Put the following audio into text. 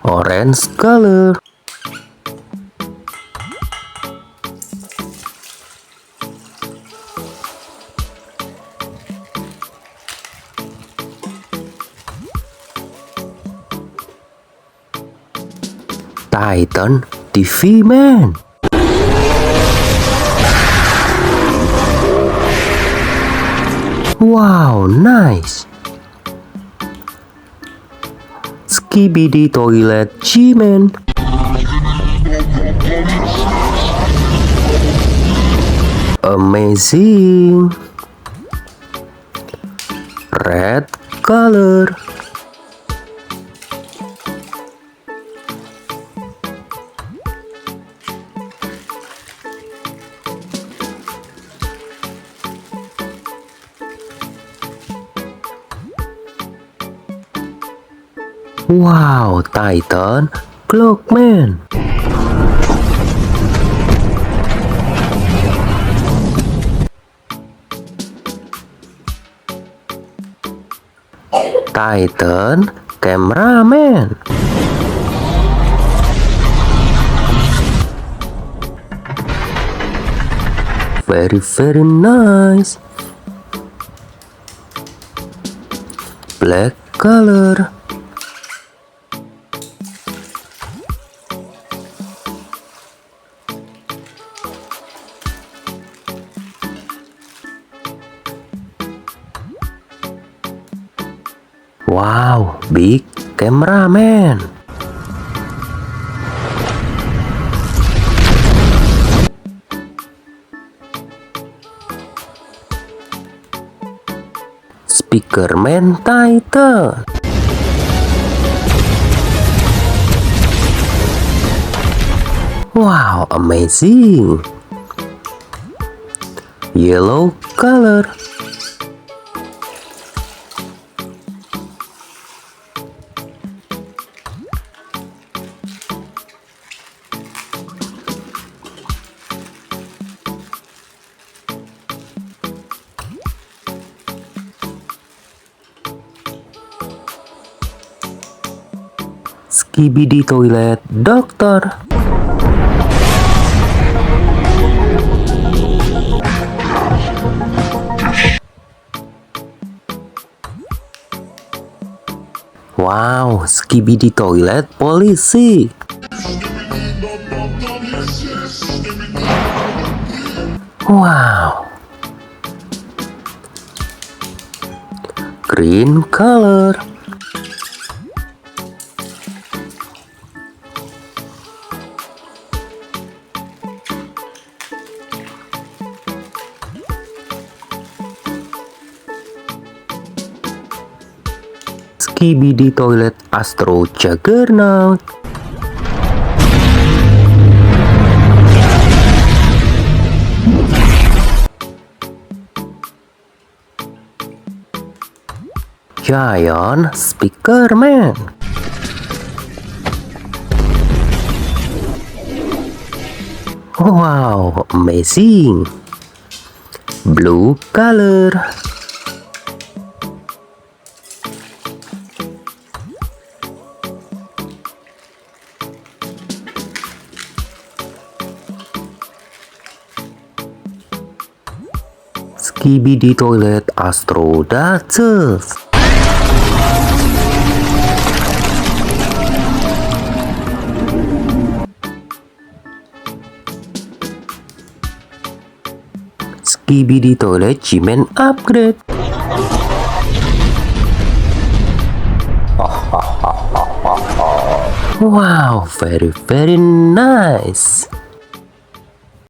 Orange color. Titan TV Man. Wow, nice. Skibidi Toilet G-Man. Amazing. Red color. Wow, Titan Clockman. Titan Cameraman. Very nice. Black color. Wow, big cameraman. Speakerman Titan. Wow, amazing. Yellow color. Skibidi Toilet Doctor. Wow, Skibidi Toilet Polisi. Wow. Green color. Skibidi Toilet Astro Juggernaut. Giant Speakerman. Wow, amazing. Blue color. Skibidi Toilet Astro Duchess. Skibidi Toilet G-Man Upgrade. Wow, very nice.